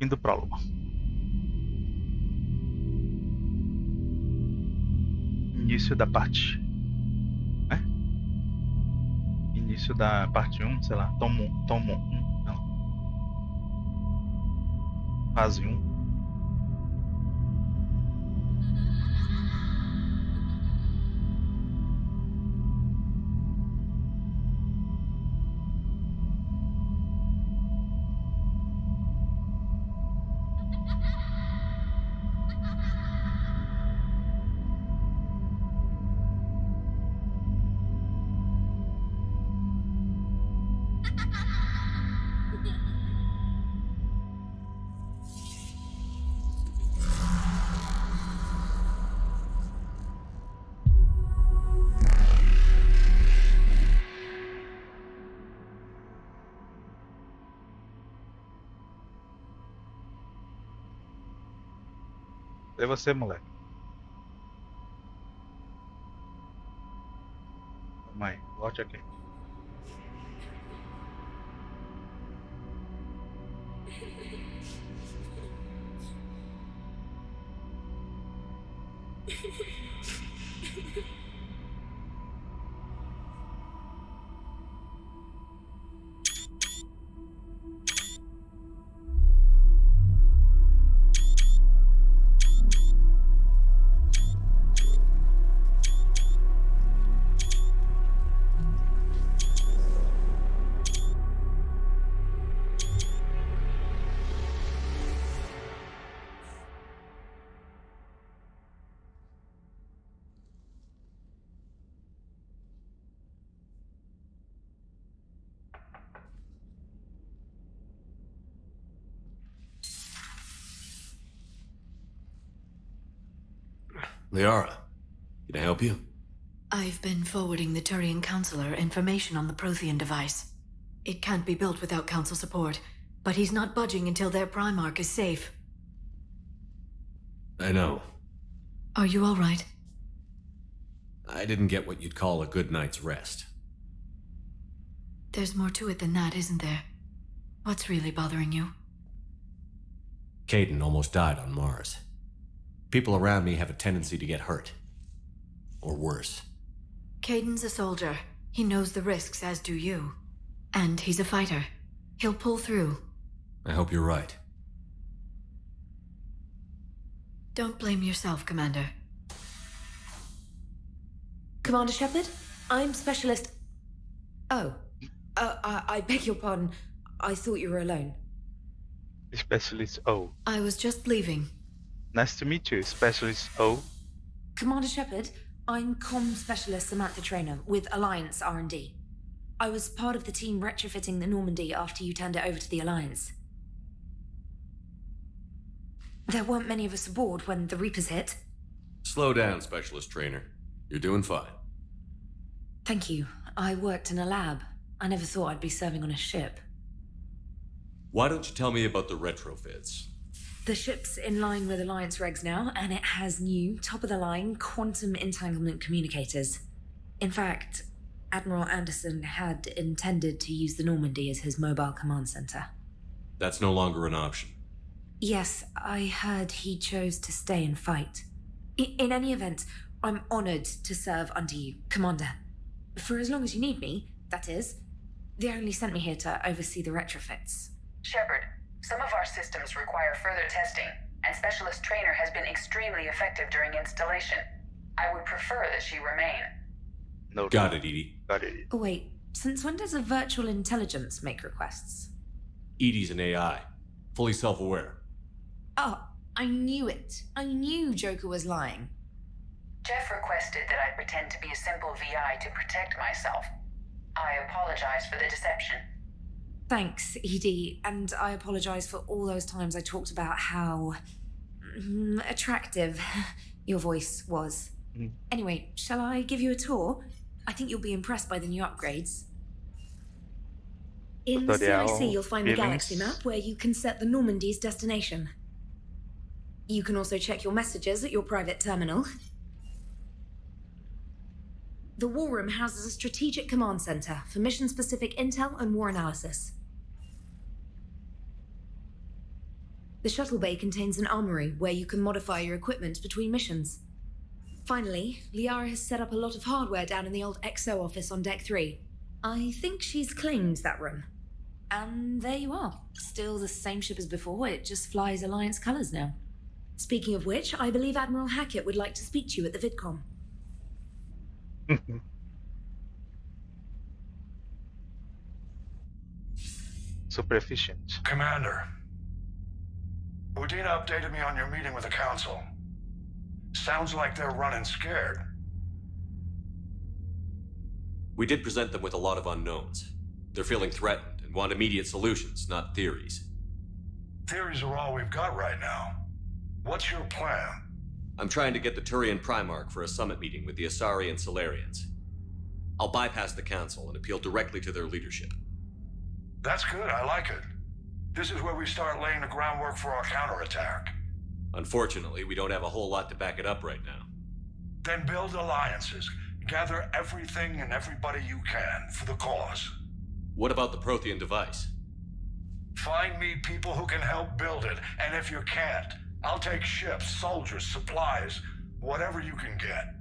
Fim do prólogo. Início da parte, né? Início da parte 1, sei lá, tomo 1, não. Fase 1. É você, moleque. Mãe, volte aqui. Liara, can I help you? I've been forwarding the Turian Counselor information on the Prothean device. It can't be built without Council support, but he's not budging until their Primarch is safe. I know. Are you all right? I didn't get what you'd call a good night's rest. There's more to it than that, isn't there? What's really bothering you? Kaidan almost died on Mars. People around me have a tendency to get hurt. Or worse. Kaidan's a soldier. He knows the risks, as do you. And he's a fighter. He'll pull through. I hope you're right. Don't blame yourself, Commander. Commander Shepard, I'm Specialist... Oh. I beg your pardon. I thought you were alone. Specialist O. I was just leaving. Nice to meet you, Specialist O. Commander Shepard, I'm Comm Specialist Samantha Trainer with Alliance R&D. I was part of the team retrofitting the Normandy after you turned it over to the Alliance. There weren't many of us aboard when the Reapers hit. Slow down, Specialist Trainer. You're doing fine. Thank you. I worked in a lab. I never thought I'd be serving on a ship. Why don't you tell me about the retrofits? The ship's in line with Alliance regs now, and it has new, top-of-the-line quantum entanglement communicators. In fact, Admiral Anderson had intended to use the Normandy as his mobile command center. That's no longer an option. Yes, I heard he chose to stay and fight. In any event, I'm honored to serve under you, Commander. For as long as you need me, that is. They only sent me here to oversee the retrofits. Shepard, some of our systems require further testing, and Specialist Trainer has been extremely effective during installation. I would prefer that she remain. No. Got it, Edie. Got it. Oh, wait. Since when does a virtual intelligence make requests? Edie's an AI. Fully self-aware. Oh, I knew it. I knew Joker was lying. Jeff requested that I pretend to be a simple VI to protect myself. I apologize for the deception. Thanks, Edie, and I apologize for all those times I talked about how... attractive your voice was. Anyway, shall I give you a tour? I think you'll be impressed by the new upgrades. In CIC, you'll find the galaxy map where you can set the Normandy's destination. You can also check your messages at your private terminal. The War Room houses a strategic command center for mission-specific intel and war analysis. The shuttle bay contains an armory where you can modify your equipment between missions. Finally, Liara has set up a lot of hardware down in the old XO office on Deck 3. I think she's claimed that room. And there you are. Still the same ship as before, it just flies Alliance colors now. Speaking of which, I believe Admiral Hackett would like to speak to you at the VidCon. Super efficient. Commander, Udina updated me on your meeting with the Council. Sounds like they're running scared. We did present them with a lot of unknowns. They're feeling threatened and want immediate solutions, not theories. Theories are all we've got right now. What's your plan? I'm trying to get the Turian Primarch for a summit meeting with the Asari and Solarians. I'll bypass the Council and appeal directly to their leadership. That's good, I like it. This is where we start laying the groundwork for our counterattack. Unfortunately, we don't have a whole lot to back it up right now. Then build alliances. Gather everything and everybody you can for the cause. What about the Prothean device? Find me people who can help build it, and if you can't, I'll take ships, soldiers, supplies, whatever you can get.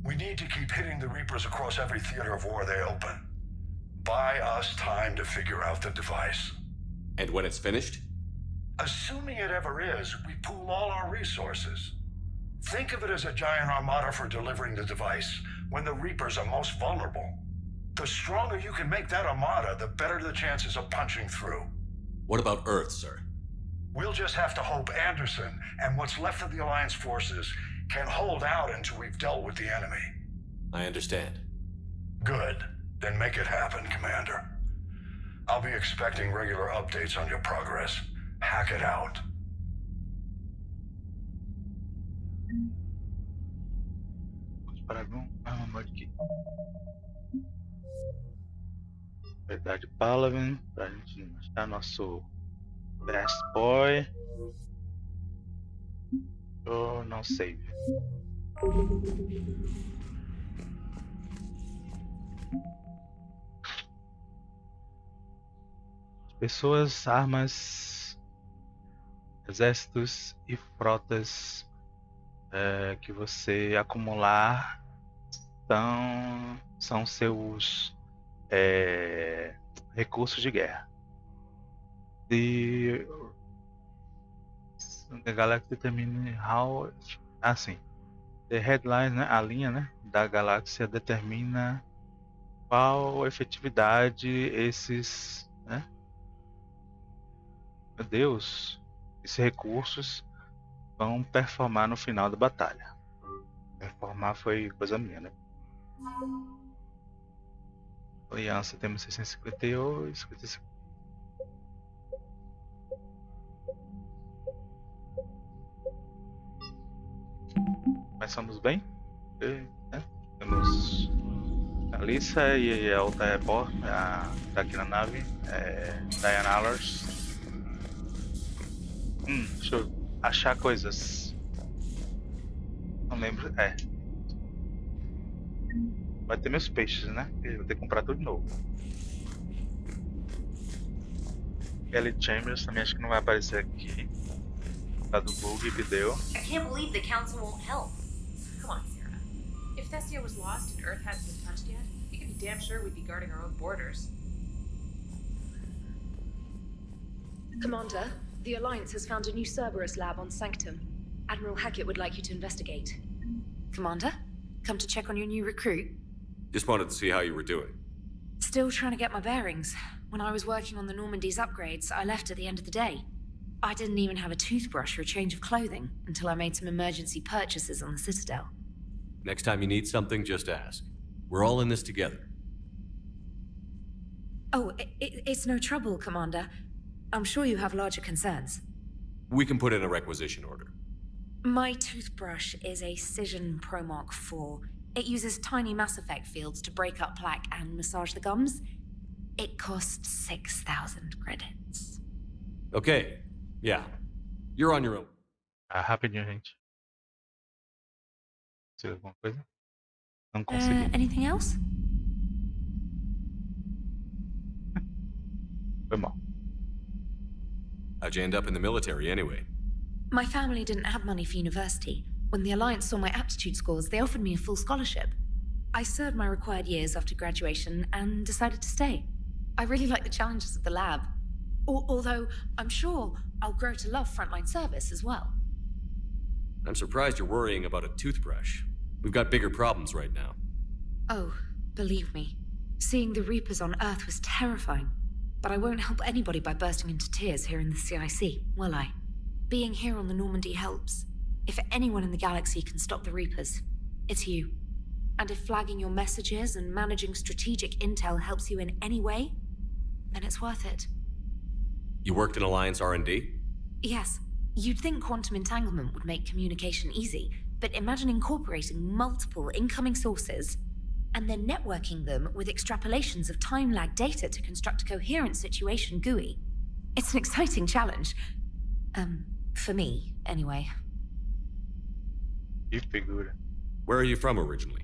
We need to keep hitting the Reapers across every theater of war they open. Buy us time to figure out the device. And when it's finished? Assuming it ever is, we pool all our resources. Think of it as a giant armada for delivering the device when the Reapers are most vulnerable. The stronger you can make that armada, the better the chances of punching through. What about Earth, sir? We'll just have to hope Anderson and what's left of the Alliance forces can hold out until we've dealt with the enemy. I understand. Good. Then make it happen, Commander. I'll be expecting regular updates on your progress. Hack it out. Vamos para algum aqui. Verdade Paladin, pra gente mostrar nosso best boy. Oh, não save. Pessoas, armas, exércitos e frotas que você acumular são seus recursos de guerra. The Galaxy determine how... Assim, the headline, né, a linha, né, da galáxia determina qual efetividade esses... Né, meu Deus, esses recursos vão performar no final da batalha. Performar foi coisa minha, né? Aliança temos 658, 55. Começamos bem, né? Temos a Alissa e a outra tá aqui na nave, Diana Allers. Deixa eu achar coisas. Não lembro. Vai ter meus peixes, né? Eu vou ter que comprar tudo de novo. Kelly Chambers também acho que não vai aparecer aqui. Tá do bug que deu. I can't believe the council won't help. Come on, Sarah. If Thessia was lost and Earth hadn't been touched yet, we could be damn sure we'd be guarding our own borders. Commander, the Alliance has found a new Cerberus lab on Sanctum. Admiral Hackett would like you to investigate. Commander, come to check on your new recruit? Just wanted to see how you were doing. Still trying to get my bearings. When I was working on the Normandy's upgrades, I left at the end of the day. I didn't even have a toothbrush or a change of clothing until I made some emergency purchases on the Citadel. Next time you need something, just ask. We're all in this together. Oh, it's no trouble, Commander. I'm sure you have larger concerns. We can put in a requisition order. My toothbrush is a Cision Pro Mark IV. It uses tiny Mass Effect fields to break up plaque and massage the gums. It costs 6,000 credits. Okay. Yeah. You're on your own. Rapidinho, gente. Se alguma coisa? Não consegui. Anything else? Foi mal. How'd you end up in the military anyway? My family didn't have money for university. When the Alliance saw my aptitude scores, they offered me a full scholarship. I served my required years after graduation and decided to stay. I really like the challenges of the lab. Although, I'm sure I'll grow to love frontline service as well. I'm surprised you're worrying about a toothbrush. We've got bigger problems right now. Oh, believe me. Seeing the Reapers on Earth was terrifying. But I won't help anybody by bursting into tears here in the CIC, will I? Being here on the Normandy helps. If anyone in the galaxy can stop the Reapers, it's you. And if flagging your messages and managing strategic intel helps you in any way, then it's worth it. You worked in Alliance R&D? Yes. You'd think quantum entanglement would make communication easy, but imagine incorporating multiple incoming sources and then networking them with extrapolations of time-lag data to construct a coherent situation GUI. It's an exciting challenge. For me, anyway. You figured. Where are you from originally?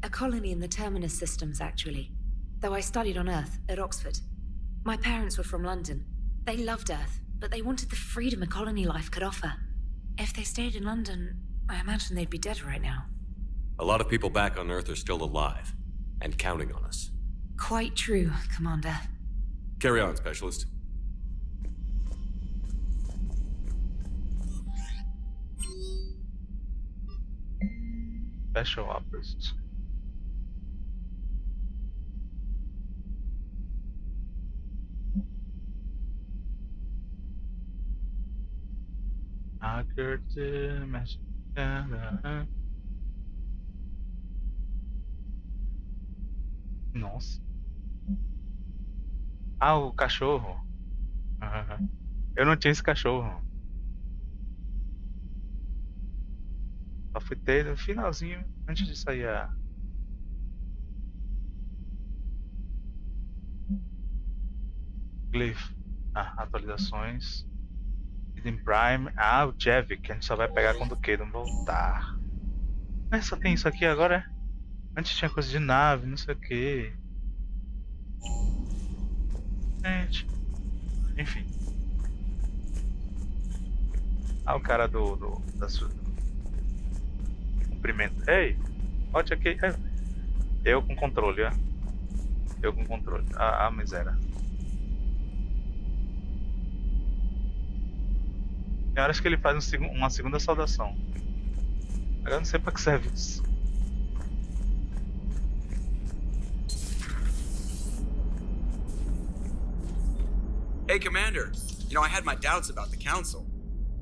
A colony in the Terminus systems, actually. Though I studied on Earth, at Oxford. My parents were from London. They loved Earth, but they wanted the freedom a colony life could offer. If they stayed in London, I imagine they'd be dead right now. A lot of people back on Earth are still alive, and counting on us. Quite true, Commander. Carry on, Specialist. Special Ops. Nossa. Ah, o cachorro. Eu não tinha esse cachorro. Só fui ter no finalzinho, antes de sair a... Glyph. Atualizações. Hidden Prime. O Jevic, que a gente só vai pegar quando o Kaidan voltar. Só tem isso aqui agora, é? Antes tinha coisa de nave, não sei o que. Gente. Enfim. O cara do cumprimento. Ei, volte aqui. Eu com controle, ó. Eu com controle. Miséria. Tem horas que ele faz uma segunda saudação. Agora eu não sei pra que serve isso. Hey, Commander. You know, I had my doubts about the Council.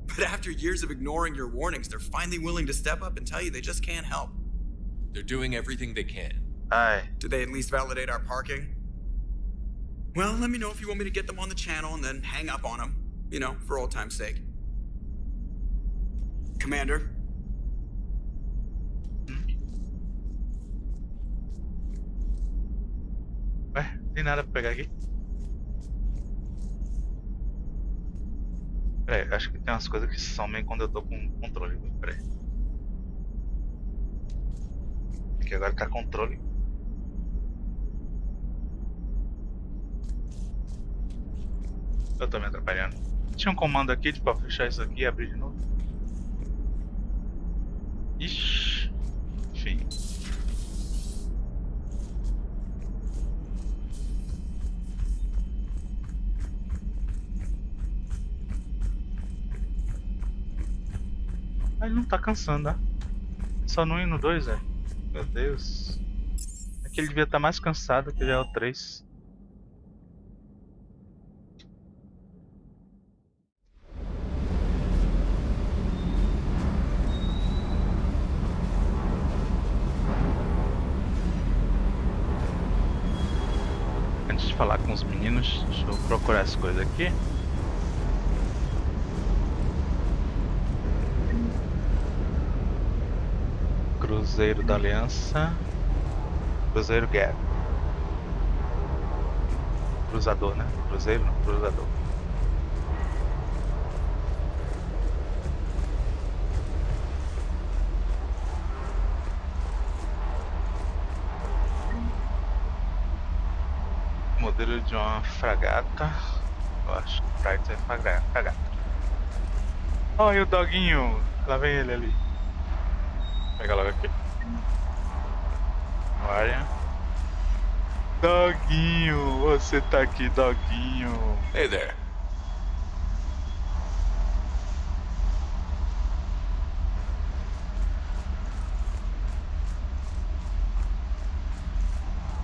But after years of ignoring your warnings, they're finally willing to step up and tell you they just can't help. They're doing everything they can. Aye. Did they at least validate our parking? Well, let me know if you want me to get them on the channel and then hang up on them. You know, for old time's sake. Commander? Ué, tem nada pra pegar aqui? Peraí, acho que tem umas coisas que somem quando eu tô com controle. Peraí. Aqui agora tá controle. Eu tô me atrapalhando. Tinha um comando aqui pra fechar isso aqui e abrir de novo. Ixi. Enfim. Ele não tá cansando, né? Só no 1 e no 2, é? Meu Deus. Aqui ele devia estar mais cansado que já é o 3. Antes de falar com os meninos, deixa eu procurar as coisas aqui. Cruzeiro da Aliança. Cruzeiro Guerra. Cruzador, né? Cruzeiro não, cruzador. Modelo de uma fragata. Eu acho que pra isso vai cagar. Olha o doguinho. Lá vem ele ali. Vou pegar logo aqui. Olha. Doguinho, você tá aqui, doguinho. Hey there.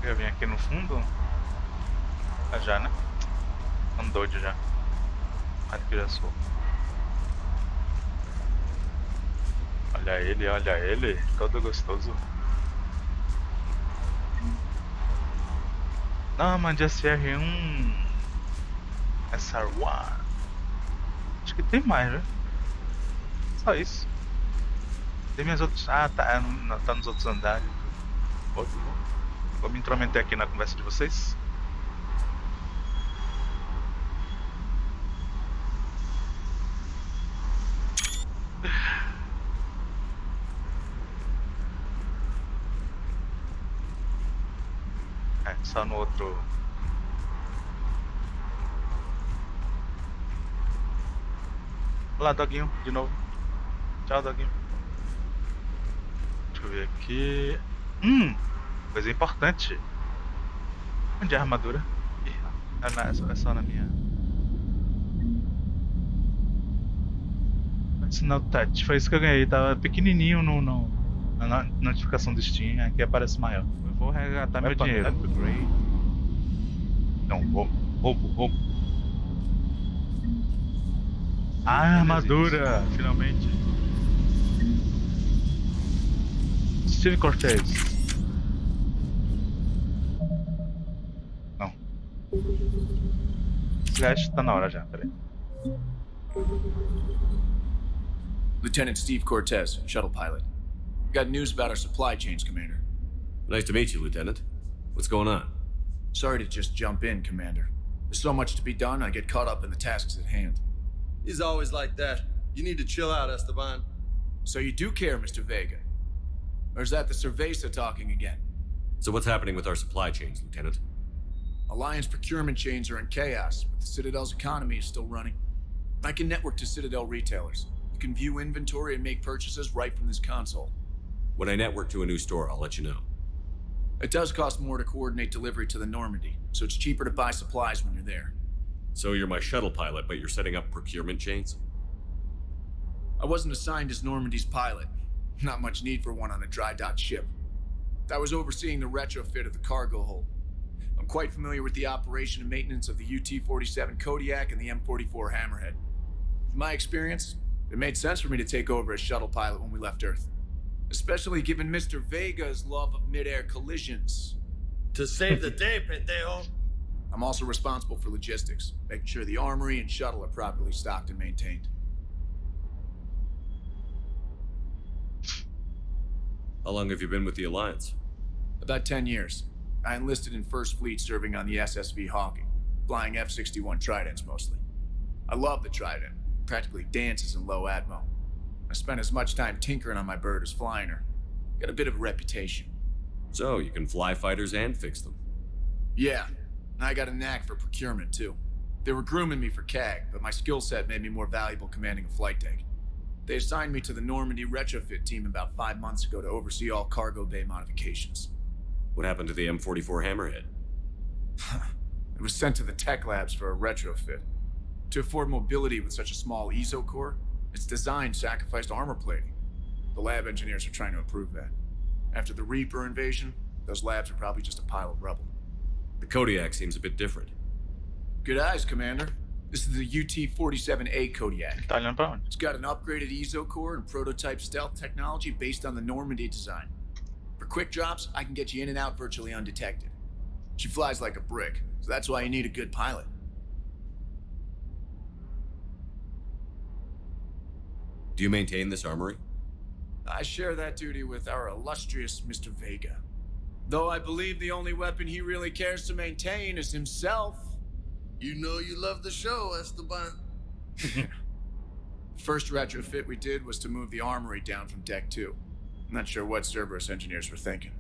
Eu vim aqui no fundo. Ah, já, né? Tô doido já. Mas que já sou. Olha ele. Todo gostoso. Normandy SR1. SR1. Acho que tem mais, né? Só isso. Tem minhas outras. Ah, tá. Tá nos outros andares. Vou me intrometer aqui na conversa de vocês. Só no outro. Olá, doguinho, de novo. Tchau, doguinho. Deixa eu ver aqui. Coisa importante. Onde é a armadura? É só na minha. Sinal touch. Foi isso que eu ganhei. Tava pequenininho na notificação do Steam. Aqui aparece maior. Eu vou resgatar meu dinheiro. Não, roubo. Ah, armadura! Finalmente. Steve Cortez. Não. Flash tá na hora já, peraí. Lieutenant Steve Cortez, shuttle pilot. Got news about our supply chains, Commander. Nice to meet you, Lieutenant. What's going on? Sorry to just jump in, Commander. There's so much to be done, I get caught up in the tasks at hand. He's always like that. You need to chill out, Esteban. So you do care, Mr. Vega? Or is that the Cerveza talking again? So what's happening with our supply chains, Lieutenant? Alliance procurement chains are in chaos, but the Citadel's economy is still running. I can network to Citadel retailers. You can view inventory and make purchases right from this console. When I network to a new store, I'll let you know. It does cost more to coordinate delivery to the Normandy, so it's cheaper to buy supplies when you're there. So you're my shuttle pilot, but you're setting up procurement chains? I wasn't assigned as Normandy's pilot. Not much need for one on a dry dock ship. I was overseeing the retrofit of the cargo hold. I'm quite familiar with the operation and maintenance of the UT-47 Kodiak and the M44 Hammerhead. With my experience, it made sense for me to take over as shuttle pilot when we left Earth. Especially given Mr. Vega's love of mid-air collisions. To save the day, pendejo. I'm also responsible for logistics, making sure the armory and shuttle are properly stocked and maintained. How long have you been with the Alliance? About 10 years. I enlisted in First Fleet serving on the SSV Hawking, flying F-61 Tridents mostly. I love the Trident, practically dances in low atmo. I spent as much time tinkering on my bird as flying her. Got a bit of a reputation. So, you can fly fighters and fix them? Yeah, and I got a knack for procurement too. They were grooming me for CAG, but my skill set made me more valuable commanding a flight deck. They assigned me to the Normandy retrofit team about 5 months ago to oversee all cargo bay modifications. What happened to the M44 Hammerhead? It was sent to the tech labs for a retrofit. To afford mobility with such a small ESO core, its design sacrificed armor plating. The lab engineers are trying to improve that. After the Reaper invasion, those labs are probably just a pile of rubble. The Kodiak seems a bit different. Good eyes, Commander. This is the UT-47A Kodiak. It's got an upgraded ESO core and prototype stealth technology based on the Normandy design. For quick drops, I can get you in and out virtually undetected. She flies like a brick, so that's why you need a good pilot. Do you maintain this armory? I share that duty with our illustrious Mr. Vega. Though I believe the only weapon he really cares to maintain is himself. You know you love the show, Esteban. First retrofit we did was to move the armory down from Deck 2. I'm not sure what Cerberus engineers were thinking.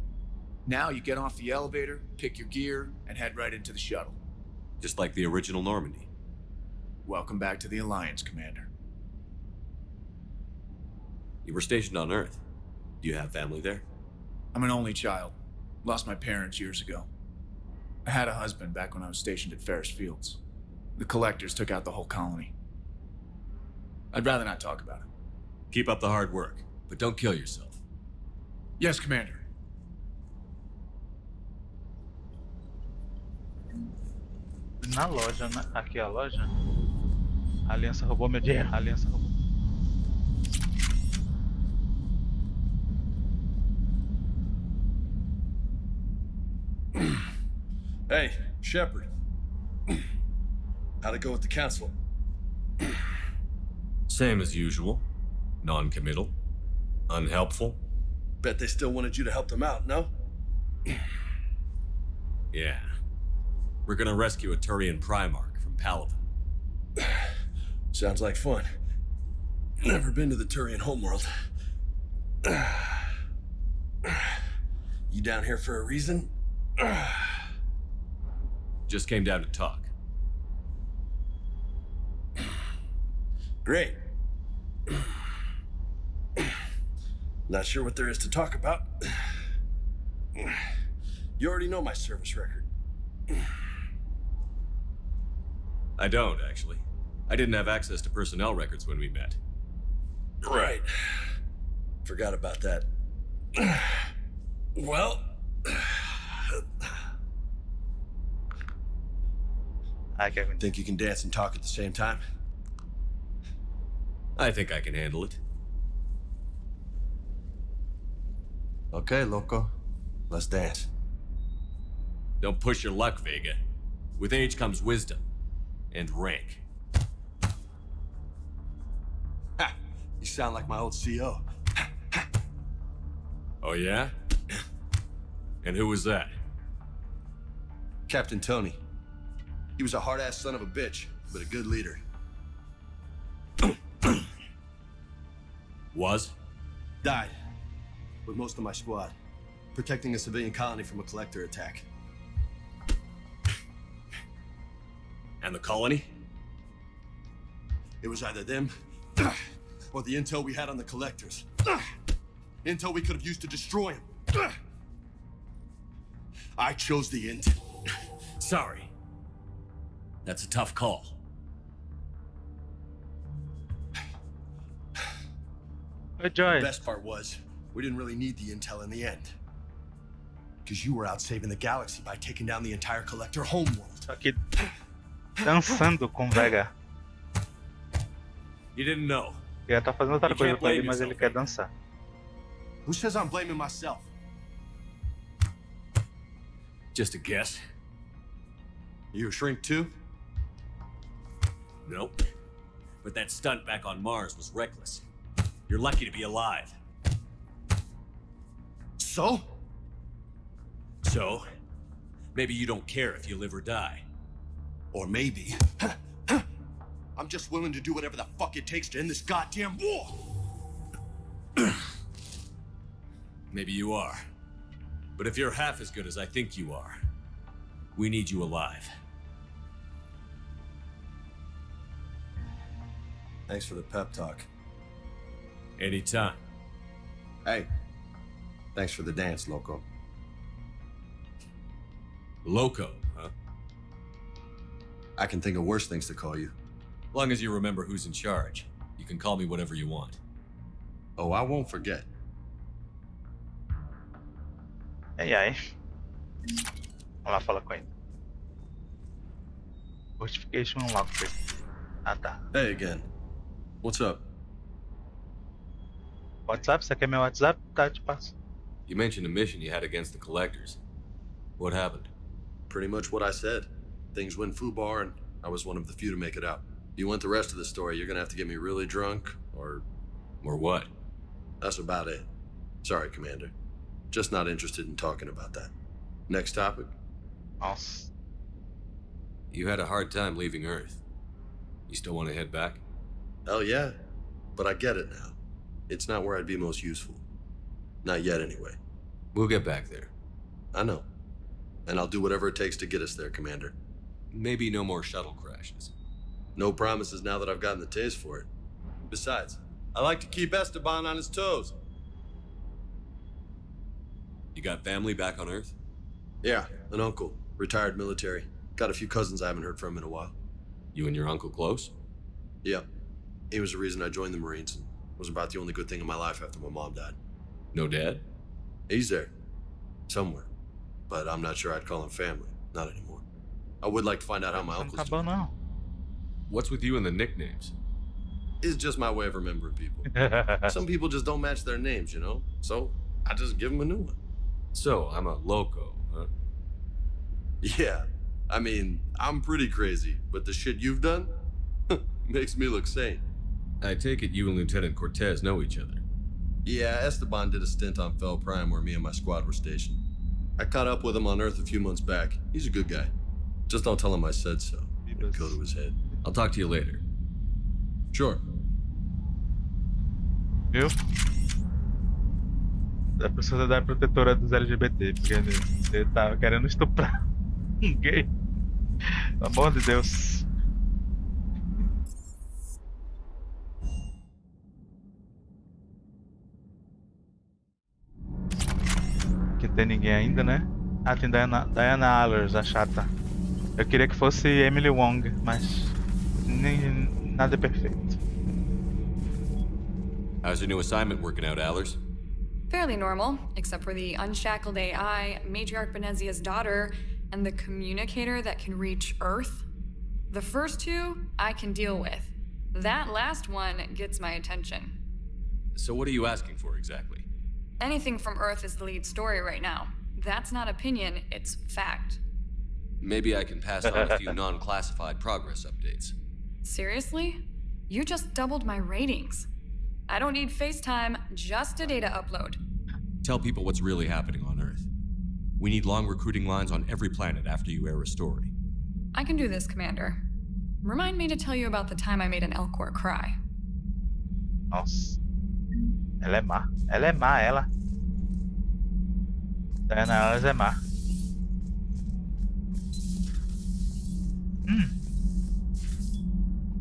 Now you get off the elevator, pick your gear, and head right into the shuttle. Just like the original Normandy. Welcome back to the Alliance, Commander. You were stationed on Earth. Do you have family there? I'm an only child. Lost my parents years ago. I had a husband back when I was stationed at Ferris Fields. The Collectors took out the whole colony. I'd rather not talk about it. Keep up the hard work, but don't kill yourself. Yes, Commander. Na loja, né? Aqui é a loja. A aliança roubou meu dinheiro. A aliança roubou. Hey, Shepard. How'd it go with the council? Same as usual. Non-committal. Unhelpful. Bet they still wanted you to help them out, no? Yeah. We're gonna rescue a Turian Primarch from Paladin. Sounds like fun. Never been to the Turian homeworld. You down here for a reason? Just came down to talk. Great. Not sure what there is to talk about. You already know my service record. I don't, actually. I didn't have access to personnel records when we met. Right. Forgot about that. Well... Think you can dance and talk at the same time? I think I can handle it. Okay, loco. Let's dance. Don't push your luck, Vega. With age comes wisdom. And rank. Ha! You sound like my old CO. Oh yeah? And who was that? Captain Tony. He was a hard-ass son of a bitch, but a good leader. Was? Died. With most of my squad. Protecting a civilian colony from a collector attack. And the colony? It was either them, or the intel we had on the collectors. Intel we could have used to destroy him. I chose the intel. Sorry. That's a tough call. Good joy. The best part was, we didn't really need the intel in the end. Because you were out saving the galaxy by taking down the entire collector homeworld. Só que dançando com Vega. You didn't know. Ele tá fazendo outra coisa com ele, mas ele quer dançar. Who says I'm blaming myself? Just a guess. You a shrink too? Nope. But that stunt back on Mars was reckless. You're lucky to be alive. So? So, maybe you don't care if you live or die. Or maybe... I'm just willing to do whatever the fuck it takes to end this goddamn war! Maybe you are. But if you're half as good as I think you are, we need you alive. Thanks for the pep talk. Anytime. Hey, thanks for the dance, Loco. Loco, huh? I can think of worse things to call you. Long as you remember who's in charge, you can call me whatever you want. Oh, I won't forget. Ai ai. Vamos lá falar com ele. Fortification unlocked. Ah tá. Hey again. What's up? WhatsApp? Você quer meu WhatsApp? Tá, te passo. You mentioned a mission you had against the Collectors. What happened? Pretty much what I said. Things went foobar and I was one of the few to make it out. If you want the rest of the story, you're gonna have to get me really drunk, or... Or what? That's about it. Sorry, Commander. Just not interested in talking about that. Next topic? Nossa. You had a hard time leaving Earth. You still want to head back? Hell yeah. But I get it now. It's not where I'd be most useful. Not yet, anyway. We'll get back there. I know. And I'll do whatever it takes to get us there, Commander. Maybe no more shuttle crashes. No promises now that I've gotten the taste for it. Besides, I like to keep Esteban on his toes. You got family back on Earth? Yeah, an uncle, retired military. Got a few cousins I haven't heard from in a while. You and your uncle close? Yep. He was the reason I joined the Marines and was about the only good thing in my life after my mom died. No dad? He's there. Somewhere. But I'm not sure I'd call him family. Not anymore. I would like to find out how my uncle's doing. What's with you and the nicknames? It's just my way of remembering people. Some people just don't match their names, you know? So, I just give them a new one. So, I'm a loco, huh? Yeah. I mean, I'm pretty crazy, but the shit you've done makes me look sane. I take it you and Lieutenant Cortez know each other. Yeah, Esteban did a stint on Fel Prime where me and my squad were stationed. I caught up with him on Earth a few months back. He's a good guy. Just don't tell him I said so. It'll go to his head. I'll talk to you later. Sure. Viu? É pra sociedade protetora dos LGBT, porque ele tava querendo estuprar um gay. Pelo amor de Deus. Aqui tem ninguém ainda, né? Ah, tem Diana Allers, a chata. Eu queria que fosse Emily Wong, mas nada é perfeito. How's your new assignment working out, Allers? Fairly normal, except for the unshackled AI, Matriarch Benezia's daughter, and the communicator that can reach Earth. The first two, I can deal with. That last one gets my attention. So what are you asking for exactly? Anything from Earth is the lead story right now. That's not opinion, it's fact. Maybe I can pass on a few non-classified progress updates. Seriously? You just doubled my ratings. I don't need FaceTime, just a data upload. Tell people what's really happening on Earth. We need long recruiting lines on every planet after you air a story. I can do this, Commander. Remind me to tell you about the time I made an Elcor cry. Nossa. Ela é má. Ela é má, ela. Diana Allers é má.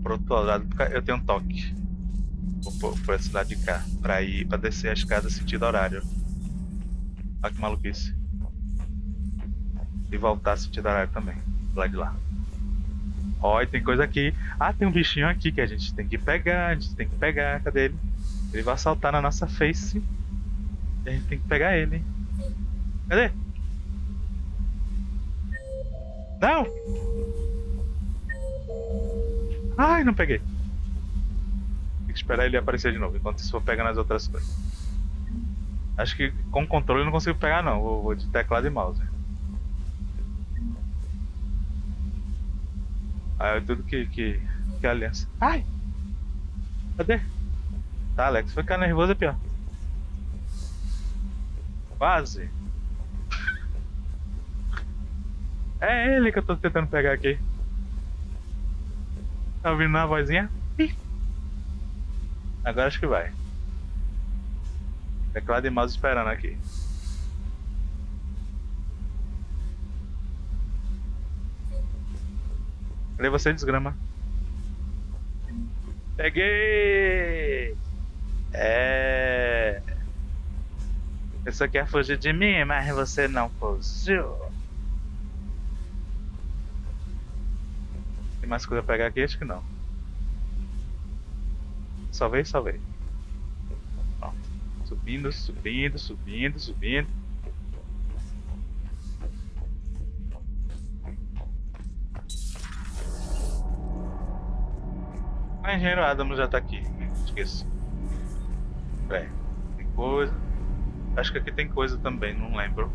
Pro outro lado, eu tenho um toque. Vou por esse lado de cá, pra descer a escada sentido horário. Olha que maluquice. E voltar sentido horário também, do lado de lá. Ó, e tem coisa aqui. Ah, tem um bichinho aqui que a gente tem que pegar, cadê ele? Ele vai saltar na nossa face. E a gente tem que pegar ele. Cadê? Não! Ai, não peguei. Tem que esperar ele aparecer de novo, enquanto isso for pegando as outras coisas. Acho que com controle eu não consigo pegar não, vou de teclado e mouse. Ah, é tudo que aliança. Ai! Cadê? Tá, Alex, ficar nervoso é pior. Quase. É ele que eu tô tentando pegar aqui. Tá ouvindo a vozinha? Ih. Agora acho que vai. Teclado e mouse esperando aqui. Cadê você, desgrama? Peguei! É. Você quer fugir de mim, mas você não fugiu. Tem mais coisa pra pegar aqui? Acho que não. Salvei. Pronto. Subindo. O engenheiro Adams já tá aqui. Esqueço. Peraí. Tem coisa. Acho que aqui tem coisa também, não lembro.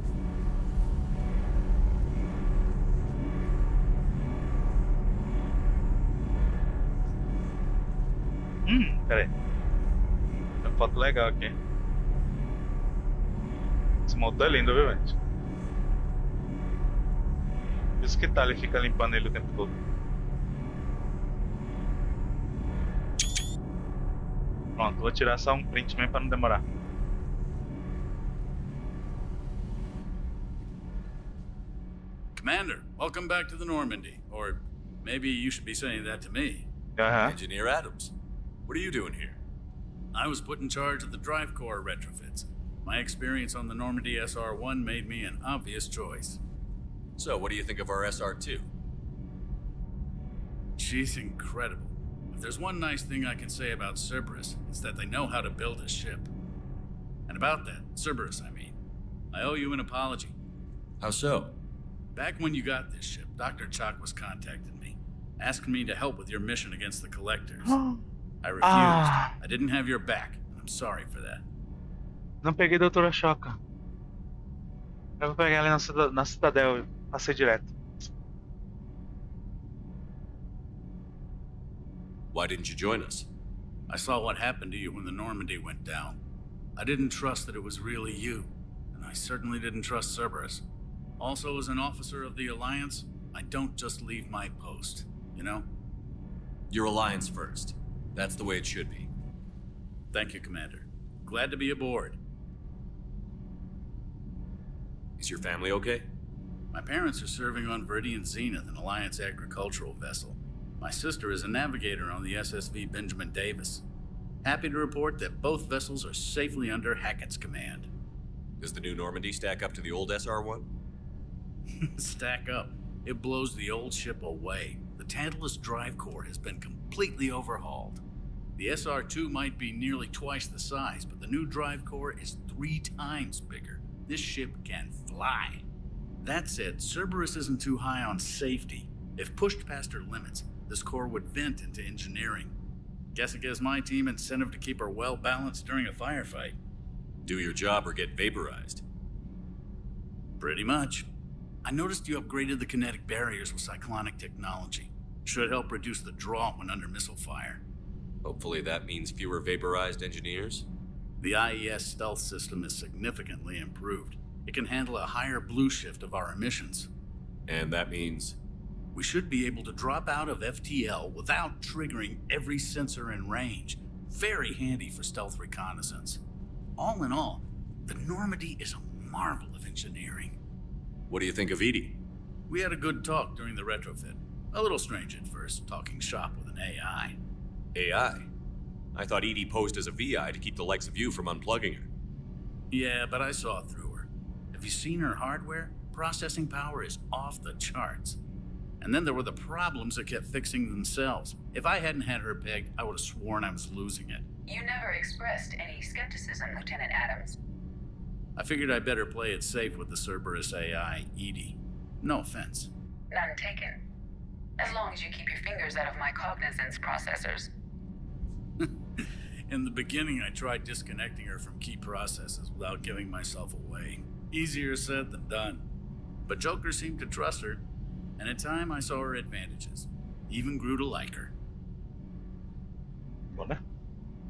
Peraí. Tem uma foto legal aqui. Esse motor é lindo, viu, gente? Por isso que tá, ele fica limpando ele o tempo todo. Pronto, vou tirar só um print mesmo pra não demorar. Commander, welcome back to the Normandy. Or maybe you should be saying that to me. Engineer Adams, what are you doing here? I was put in charge of the drive core retrofits. My experience on the Normandy SR-1 made me an obvious choice. So, what do you think of our SR-2? She's incredible. If there's one nice thing I can say about Cerberus, it's that they know how to build a ship. And about that, Cerberus, I owe you an apology. How so? Back when you got this ship, Dr. Chakwas contacted me, asking me to help with your mission against the Collectors. I refused. I didn't have your back, and I'm sorry for that. Não peguei Doutora Choca. Eu vou pegar ela na Citadel. Passei direto. Why didn't you join us? I saw what happened to you when the Normandy went down. I didn't trust that it was really you, and I certainly didn't trust Cerberus. Also, as an officer of the Alliance, I don't just leave my post, you know? Your Alliance first. That's the way it should be. Thank you, Commander. Glad to be aboard. Is your family okay? My parents are serving on Viridian Zenith, an Alliance agricultural vessel. My sister is a navigator on the SSV Benjamin Davis. Happy to report that both vessels are safely under Hackett's command. Does the new Normandy stack up to the old SR-1? Stack up. It blows the old ship away. The Tantalus drive core has been completely overhauled. The SR-2 might be nearly twice the size, but the new drive core is 3 times bigger. This ship can fly. That said, Cerberus isn't too high on safety. If pushed past her limits, this core would vent into engineering. Guess it gives my team incentive to keep her well balanced during a firefight. Do your job or get vaporized. Pretty much. I noticed you upgraded the kinetic barriers with cyclonic technology. Should help reduce the draw when under missile fire. Hopefully that means fewer vaporized engineers. The IES stealth system is significantly improved. It can handle a higher blue shift of our emissions. And that means? We should be able to drop out of FTL without triggering every sensor in range. Very handy for stealth reconnaissance. All in all, the Normandy is a marvel of engineering. What do you think of Edie? We had a good talk during the retrofit. A little strange at first, talking shop with an AI. AI? I thought Edie posed as a VI to keep the likes of you from unplugging her. Yeah, but I saw through her. Have you seen her hardware? Processing power is off the charts. And then there were the problems that kept fixing themselves. If I hadn't had her pegged, I would have sworn I was losing it. You never expressed any skepticism, Lieutenant Adams. I figured I'd better play it safe with the Cerberus AI, Edie. No offense. None taken. As long as you keep your fingers out of my cognizance processors. In the beginning, I tried disconnecting her from key processes without giving myself away. Easier said than done. But Joker seemed to trust her, and in time I saw her advantages. Even grew to like her. What?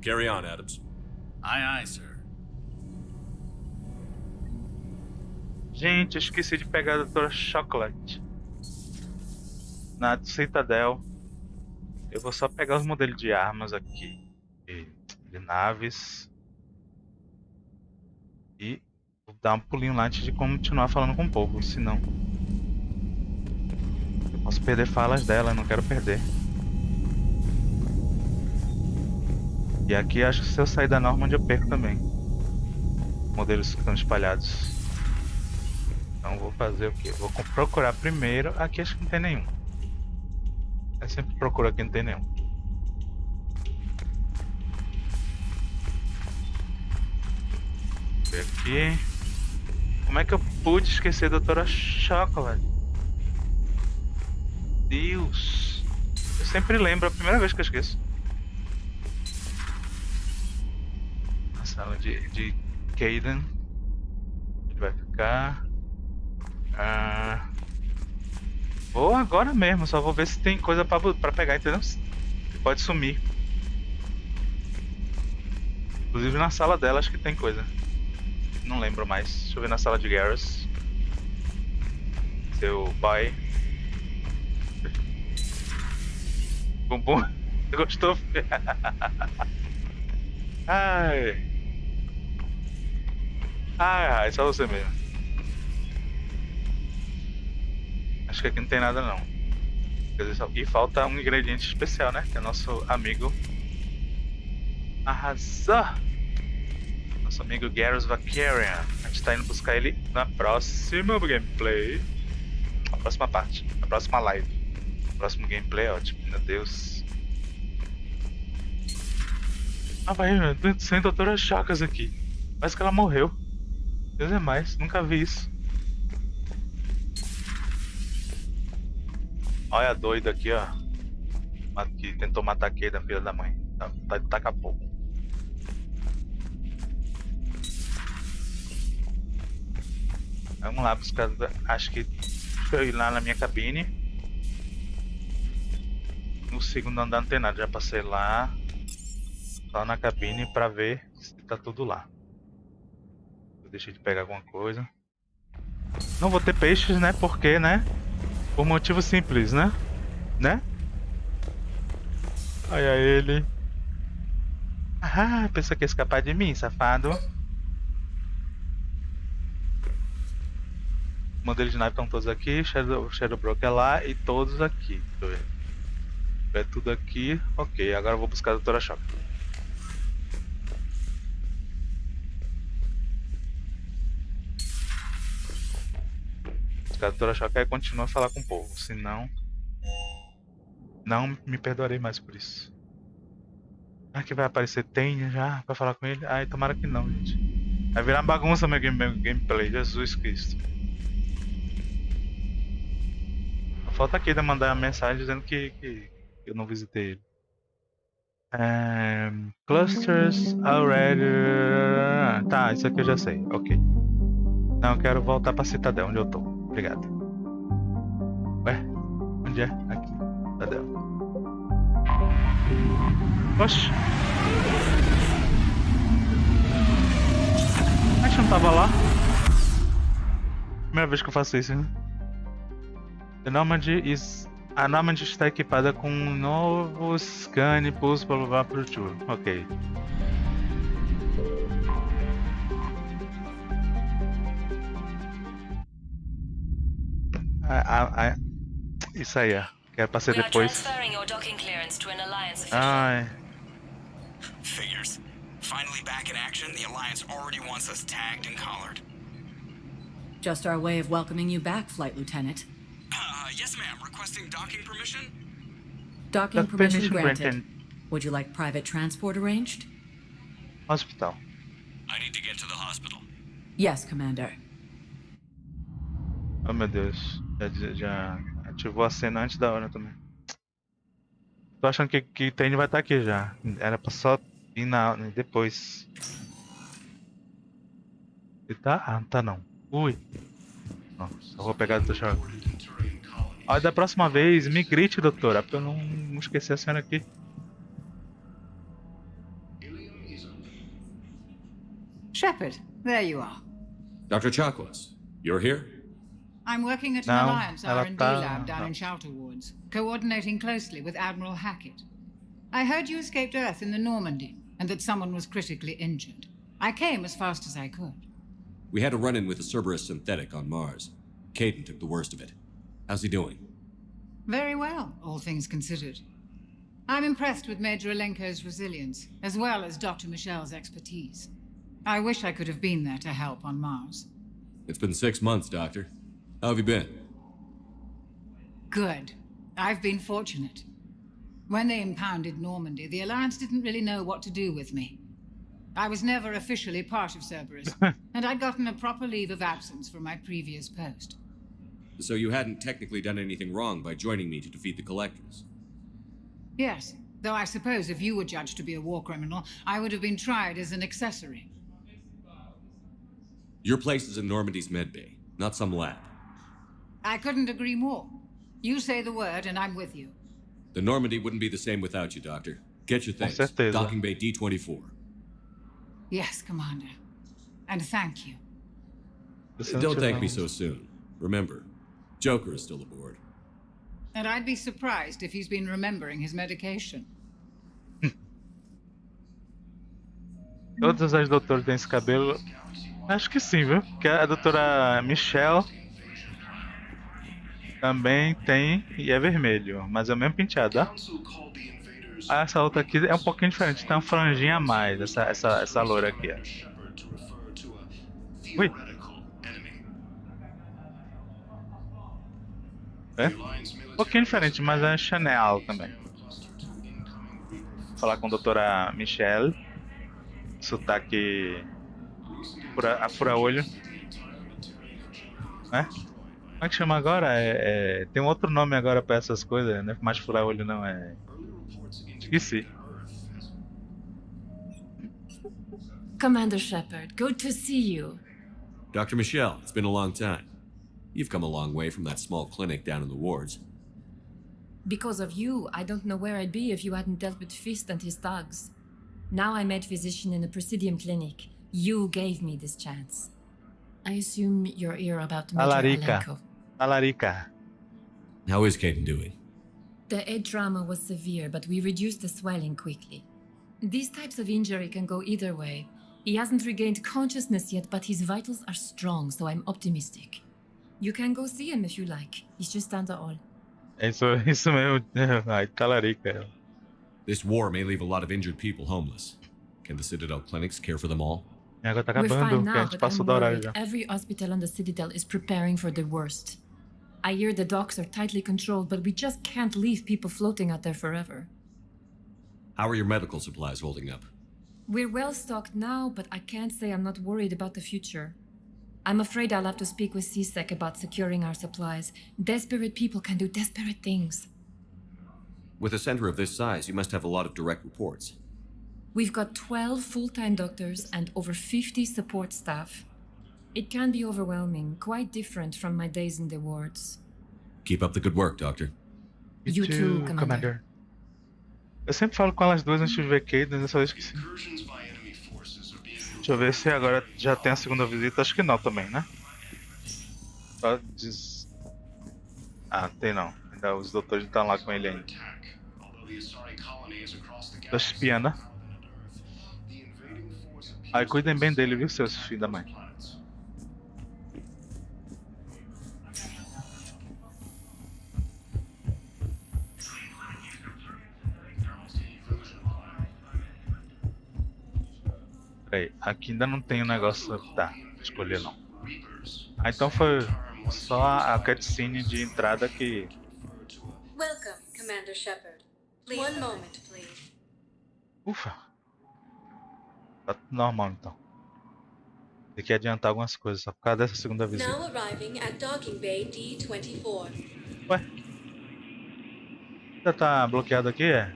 Carry on, Adams. Aye, aye, sir. Gente, eu esqueci de pegar a Doutora Chocolate na Citadel. Eu vou só pegar os modelos de armas aqui, de naves, e vou dar um pulinho lá antes de continuar falando com o povo, senão eu posso perder falas dela, eu não quero perder. E aqui acho que se eu sair da Normandy eu perco também. Modelos que estão espalhados. Então vou fazer o que? Vou procurar primeiro. Aqui acho que não tem nenhum. Eu sempre procuro aqui, não tem nenhum. Vou ver aqui. Como é que eu pude esquecer a Doutora Chocolate? Deus. Eu sempre lembro, é a primeira vez que eu esqueço. A sala de Kaidan. Ele vai ficar. Vou agora mesmo, só vou ver se tem coisa pra pegar, entendeu? Pode sumir. Inclusive na sala dela acho que tem coisa. Não lembro mais. Deixa eu ver na sala de Garrus. Seu boy. Bumbum. Você gostou? Ai. Ai, só você mesmo. Acho que aqui não tem nada não. E falta um ingrediente especial, né? Que é nosso amigo. Arrasou! Nosso amigo Garrus Vakarian. A gente tá indo buscar ele na próxima gameplay. Na próxima parte. Na próxima live. O próximo gameplay é ótimo. Meu Deus. Ah, vai, sem doutora Chakas aqui. Parece que ela morreu. Deus é mais. Nunca vi isso. Olha a doida aqui, ó. Que tentou matar a Kaidan, filha da mãe. Taca pouco. Vamos lá buscar. Acho que. Deixa eu ir lá na minha cabine. No segundo andar não tem nada. Já passei lá. Só na cabine pra ver se tá tudo lá. Eu deixei de pegar alguma coisa. Não vou ter peixes, né? Porque, né? Por motivo simples, né? Né? Olha ele. Ah, pensou que ia escapar de mim, safado. Modelos de nave estão todos aqui. Shadow Broker lá e todos aqui. Deixa eu ver. É tudo aqui. Ok, agora eu vou buscar a doutora Shock. A doutora Shock aí continua a falar com o povo, senão não me perdoarei mais por isso. Ah, que vai aparecer Ten já pra falar com ele? Ai, tomara que não, gente. Vai virar bagunça meu gameplay, Jesus Cristo. Falta aqui de mandar uma mensagem dizendo que eu não visitei ele. Clusters already. Tá, isso aqui eu já sei, ok. Não, eu quero voltar pra Citadel, onde eu tô. Obrigado. Ué, onde é? Aqui, Citadel. Oxi. A gente não tava lá. Primeira vez que eu faço isso, né? A Normandy está equipada com um novo scan pulse para levar para o tour. Ok. Isso aí, ó. Quero passar depois. Ai. Figures. Finally back in action, the Alliance already wants us tagged and collared. Just our way of welcoming you back, Flight Lieutenant. Yes, ma'am. Requesting docking permission? Docking permission granted. Would you like private transport arranged? Hospital. I need to get to the hospital. Yes, Commander. Oh, meu Deus. Já ativou a cena antes da hora também. Tô achando que o Ten vai estar aqui já. Era pra só ir depois. Ele tá? Ah, não tá não. Ui. Não, só vou pegar do chão. Olha, da próxima vez, me grite, doutora, pra eu não esquecer a cena aqui. Shepard, there you are. Dr. Chakwas, you're here? I'm working at an Alliance R&D lab down in Shelter Wards, coordinating closely with Admiral Hackett. I heard you escaped Earth in the Normandy, and that someone was critically injured. I came as fast as I could. We had a run-in with a Cerberus synthetic on Mars. Kaidan took the worst of it. How's he doing? Very well, all things considered. I'm impressed with Major Leleco's resilience, as well as Dr. Michel's expertise. I wish I could have been there to help on Mars. It's been 6 months, Doctor. How have you been? Good. I've been fortunate. When they impounded Normandy, the Alliance didn't really know what to do with me. I was never officially part of Cerberus, and I'd gotten a proper leave of absence from my previous post. So you hadn't technically done anything wrong by joining me to defeat the Collectors? Yes, though I suppose if you were judged to be a war criminal, I would have been tried as an accessory. Your place is in Normandy's medbay, not some lab. I couldn't agree more. You say the word and I'm with you. The Normandy wouldn't be the same without you, Doctor. Get your things. Docking Bay D-24. Yes, Commander. And thank you. Don't thank me so soon. Remember, Joker is still aboard. And I'd be surprised if he's been remembering his medication. Todas as doutoras têm esse cabelo. Acho que sim, viu? Porque a doutora Michelle Também tem e é vermelho, mas é o mesmo penteado, ó. Ah, essa outra aqui é um pouquinho diferente, tem uma franjinha a mais, essa loura aqui, ó. Ui. É? Um pouquinho diferente, mas é Chanel também. Vou falar com a doutora Michelle. Sotaque fura-olho. Né? Como é que chama agora? Tem um outro nome agora pra essas coisas, não é mais fura-olho não, esqueci. Commander Shepard, good to see you. Dr. Michelle, it's been a long time. You've come a long way from that small clinic down in the wards. Because of you, I don't know where I'd be if you hadn't dealt with Fist and his thugs. Now I'm head physician in a Presidium clinic. You gave me this chance. I assume you're here about Major Leleco. Alarica. How is Kaidan doing? The head trauma was severe, but we reduced the swelling quickly. These types of injury can go either way. He hasn't regained consciousness yet, but his vitals are strong, so I'm optimistic. You can go see him if you like. He's just down the hall. Isso mesmo. Ai, talarica. This war may leave a lot of injured people homeless. Can the Citadel clinics care for them all? Agora tá We're acabando, fine porque a now, gente but passou I'm da horário worried. já. Every hospital on the Citadel is preparing for the worst. I hear the docks are tightly controlled, but we just can't leave people floating out there forever. How are your medical supplies holding up? We're well stocked now, but I can't say I'm not worried about the future. I'm afraid I'll have to speak with CSEC about securing our supplies. Desperate people can do desperate things. With a center of this size, you must have a lot of direct reports. We've got 12 full-time doctors and over 50 support staff. It can be overwhelming, quite different from my days in the wards. Keep up the good work, Doctor. You too, Commander. Eu sempre falo com elas duas antes de ver Kaidan, dessa vez esqueci. Deixa eu ver se agora já tem a segunda visita. Acho que não também, né? Só diz... Ah, tem não. Ainda os doutores estão lá com ele ainda. Tô espiando, né? Aí cuidem bem dele, viu, seus filhos da mãe. Peraí, aqui ainda não tem o negócio. Tá, escolher não. Ah, então foi só a cutscene de entrada que... Welcome, Commander Shepard. One moment, please. Ufa. Tá tudo normal então. Tem que adiantar algumas coisas só por causa dessa segunda visita. Now arriving at docking bay D24. Ué? Já tá bloqueado aqui, é?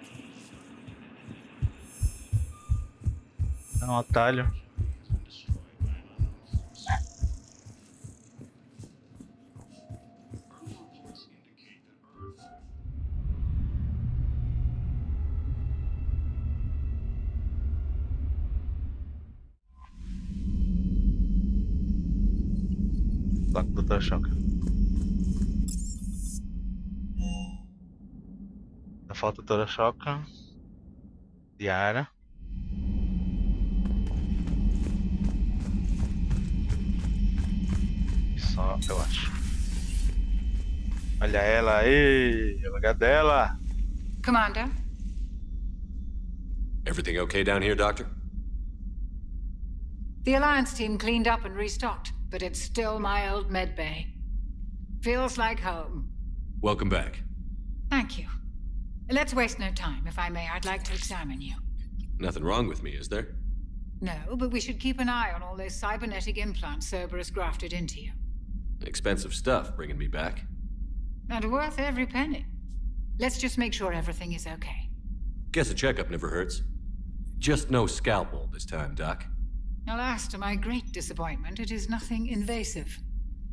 É um atalho. Lá com o Dr. Shocker. Ainda falta o Dr. Shocker. Diara. E só, eu acho. Olha ela aí, o lugar dela. Commander? Everything okay down here, Doctor? The Alliance team cleaned up and restocked, but it's still my old med bay. Feels like home. Welcome back. Thank you. Let's waste no time. If I may, I'd like to examine you. Nothing wrong with me, is there? No, but we should keep an eye on all those cybernetic implants Cerberus grafted into you. Expensive stuff bringing me back. And worth every penny. Let's just make sure everything is okay. Guess a checkup never hurts. Just no scalpel this time, Doc. Alas, to my great disappointment, it is nothing invasive.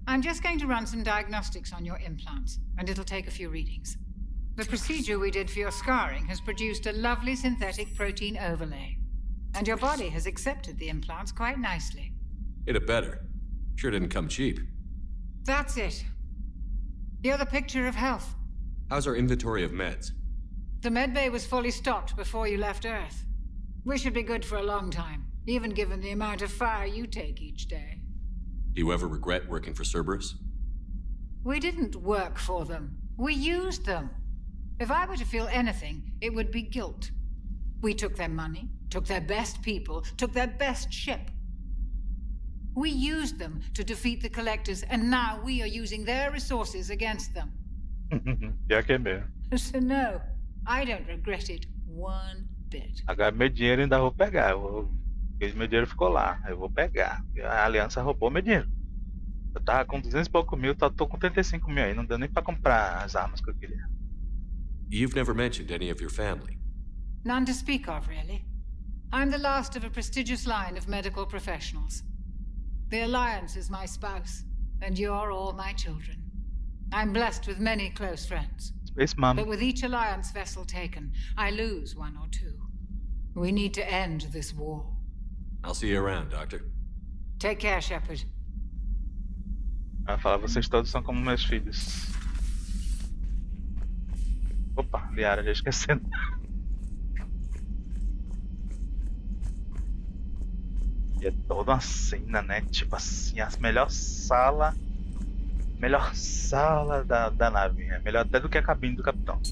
I'm just going to run some diagnostics on your implants, and it'll take a few readings. The procedure we did for your scarring has produced a lovely synthetic protein overlay. And your body has accepted the implants quite nicely. It had better. Sure didn't come cheap. That's it. You're the picture of health. How's our inventory of meds? The medbay was fully stocked before you left Earth. We should be good for a long time, even given the amount of fire you take each day. Do you ever regret working for Cerberus? We didn't work for them. We used them. If I were to feel anything, it would be guilt. We took their money, took their best people, took their best ship. We used them to defeat the Collectors, and now we are using their resources against them. Já que é mesmo. So no, I don't regret it one bit. Agora meu dinheiro ainda vou pegar. Meu dinheiro ficou lá. Eu vou pegar. A aliança roubou meu dinheiro. Eu tava com 200 e pouco mil, tô com 35 mil aí. Não deu nem pra comprar as armas que eu queria. You've never mentioned any of your family. None to speak of, really. I'm the last of a prestigious line of medical professionals. The Alliance is my spouse, and you're all my children. I'm blessed with many close friends. Space Mom. But with each Alliance vessel taken, I lose one or two. We need to end this war. I'll see you around, Doctor. Take care, Shepard. Ela fala, vocês todos são como meus filhos. Opa, Liara, já esquecendo. E é toda uma cena, né? Tipo assim, a melhor sala da nave. É melhor até do que a cabine do capitão.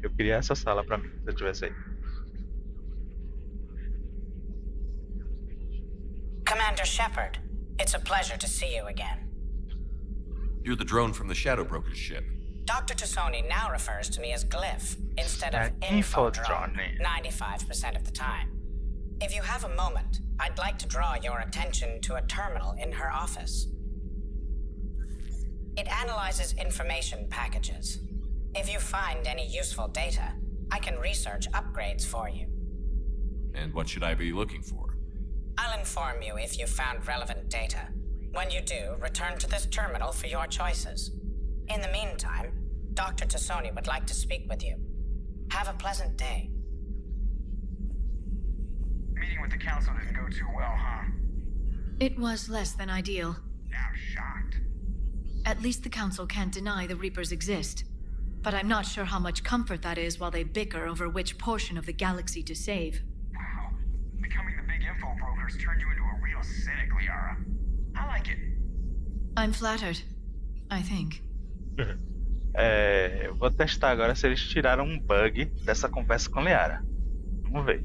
Eu queria essa sala pra mim, se eu tivesse aí. Commander Shepard, it's a pleasure to see you again. You're the drone from the Shadow Broker's ship. Dr. Tassoni now refers to me as Glyph instead of Info Drone 95% of the time. If you have a moment, I'd like to draw your attention to a terminal in her office. It analyzes information packages. If you find any useful data, I can research upgrades for you. And what should I be looking for? I'll inform you if you found relevant data. When you do, return to this terminal for your choices. In the meantime, Dr. Tassoni would like to speak with you. Have a pleasant day. Meeting with the council didn't go too well, huh? It was less than ideal. I'm shocked. At least the council can't deny the Reapers exist. But I'm not sure how much comfort that is while they bicker over which portion of the galaxy to save. Wow. Becoming the big info brokers turned you into a real cynic, Liara. I like it. I'm flattered. I think. Eu vou testar agora se eles tiraram um bug dessa conversa com Liara. Vamos ver.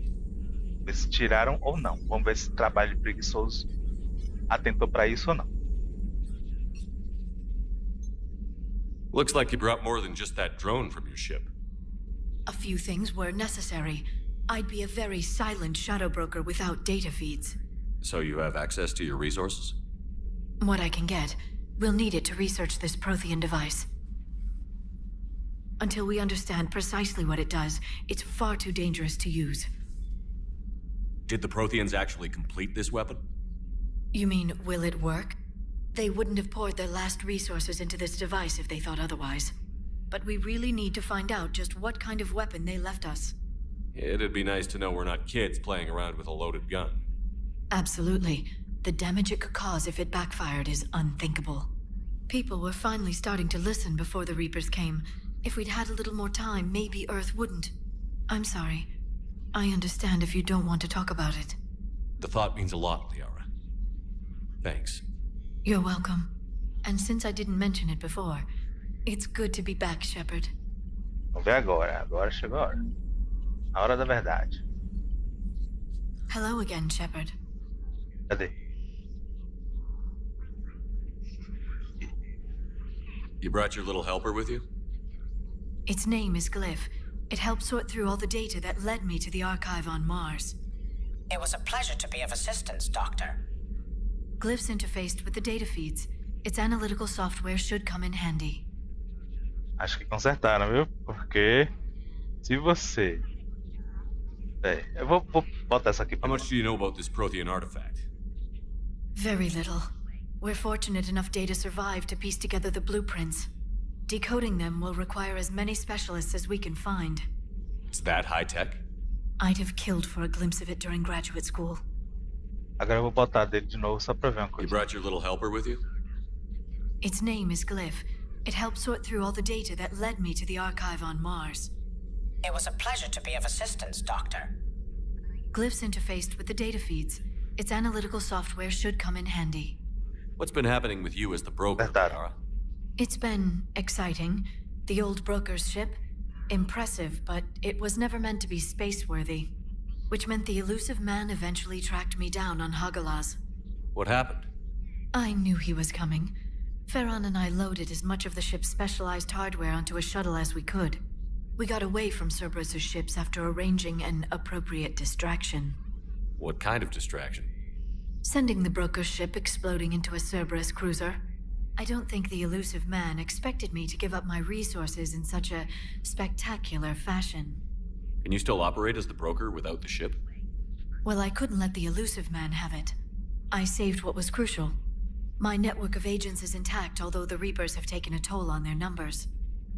Ver se tiraram ou não. Vamos ver se o trabalho preguiçoso atentou pra isso ou não. Looks like you brought more than just that drone from your ship. A few things were necessary. I'd be a very silent shadow broker without data feeds. So you have access to your resources? What I can get. We'll need it to research this Prothean device. Until we understand precisely what it does, it's far too dangerous to use. Did the Protheans actually complete this weapon? You mean, will it work? They wouldn't have poured their last resources into this device if they thought otherwise. But we really need to find out just what kind of weapon they left us. It'd be nice to know we're not kids playing around with a loaded gun. Absolutely. The damage it could cause if it backfired is unthinkable. People were finally starting to listen before the Reapers came. If we'd had a little more time, maybe Earth wouldn't. I'm sorry. I understand if you don't want to talk about it. The thought means a lot, Liara. Thanks. You're welcome. And since I didn't mention it before, it's good to be back, Shepard. Vamos ver agora. Agora chegou a hora. A hora da verdade. Hello again, Shepard. Cadê? You brought your little helper with you? Its name is Glyph. It helped sort through all the data that led me to the archive on Mars. It was a pleasure to be of assistance, Doctor. Glyph's interfaced with the data feeds. Its analytical software should come in handy. Acho que consertaram, viu? Porque se você... eu vou botar essa aqui. How much do you know about this Prothean artifact? Very little. We're fortunate enough data survived to piece together the blueprints. Decoding them will require as many specialists as we can find. It's that high-tech? I'd have killed for a glimpse of it during graduate school. Agora eu vou botar dele de novo só pra ver uma coisa. You brought your little helper with you? Its name is Glyph. It helped sort through all the data that led me to the archive on Mars. It was a pleasure to be of assistance, Doctor. Glyph's interfaced with the data feeds. Its analytical software should come in handy. What's been happening with you as the broker, Liara? It's been exciting. The old broker's ship, impressive, but it was never meant to be space-worthy. Which meant the elusive man eventually tracked me down on Hagalaz. What happened? I knew he was coming. Farron and I loaded as much of the ship's specialized hardware onto a shuttle as we could. We got away from Cerberus' ships after arranging an appropriate distraction. What kind of distraction? Sending the broker's ship exploding into a Cerberus cruiser. I don't think the elusive man expected me to give up my resources in such a spectacular fashion. Can you still operate as the broker without the ship? Well, I couldn't let the elusive man have it. I saved what was crucial. My network of agents is intact, although the Reapers have taken a toll on their numbers.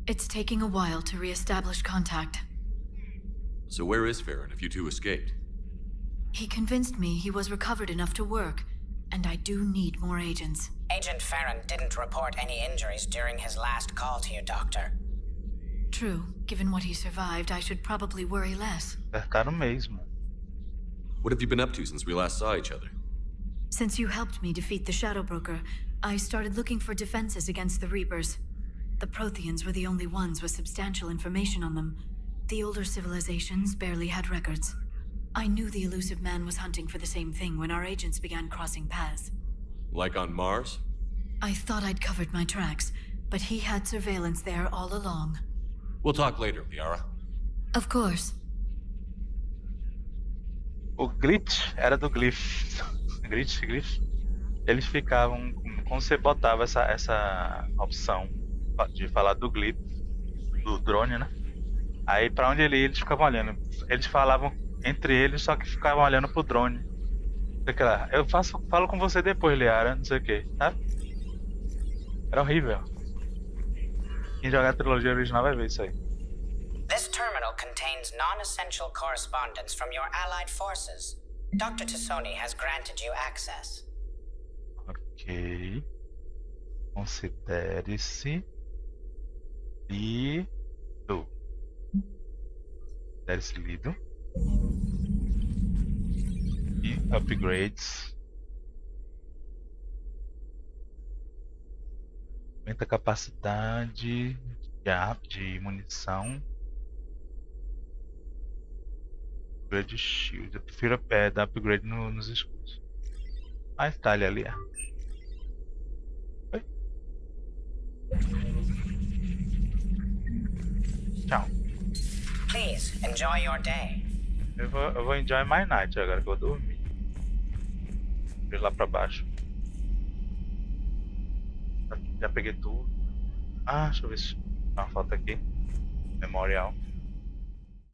It's taking a while to re-establish contact. So where is Farron if you two escaped? He convinced me he was recovered enough to work, and I do need more agents. Agent Farron didn't report any injuries during his last call to you, Doctor. True. Given what he survived, I should probably worry less. Acertaram mesmo. What have you been up to since we last saw each other? Since you helped me defeat the Shadow Broker, I started looking for defenses against the Reapers. The Protheans were the only ones with substantial information on them. The older civilizations barely had records. I knew the elusive man was hunting for the same thing when our agents began crossing paths. Like on Mars? I thought I'd covered my tracks, but he had surveillance there all along. We'll talk later, Liara. Of course. O glitch era do Glyph. Glyph. Eles ficavam... Quando você botava essa opção de falar do Glyph, do drone, né? Aí pra onde ele ia, eles ficavam olhando. Eles falavam entre eles, só que ficavam olhando pro drone. Eu falo com você depois, Liara, não sei o que, tá? Era horrível. Quem jogar a trilogia original vai ver isso aí. This terminal contains non-essential correspondence from your allied forces. Dr. Tassoni has granted you access. Ok. Considere-se lido. Considere-se lido. E upgrades. Aumenta a capacidade de munição. Upgrade shield. Eu prefiro dar upgrade nos escudos. Mas tá ali. Oi? Tchau. Please enjoy your day. Eu vou enjoy my night agora que eu vou dormir. Vou ir lá pra baixo. Já peguei tudo. Ah, deixa eu ver se tem uma foto aqui. Memorial.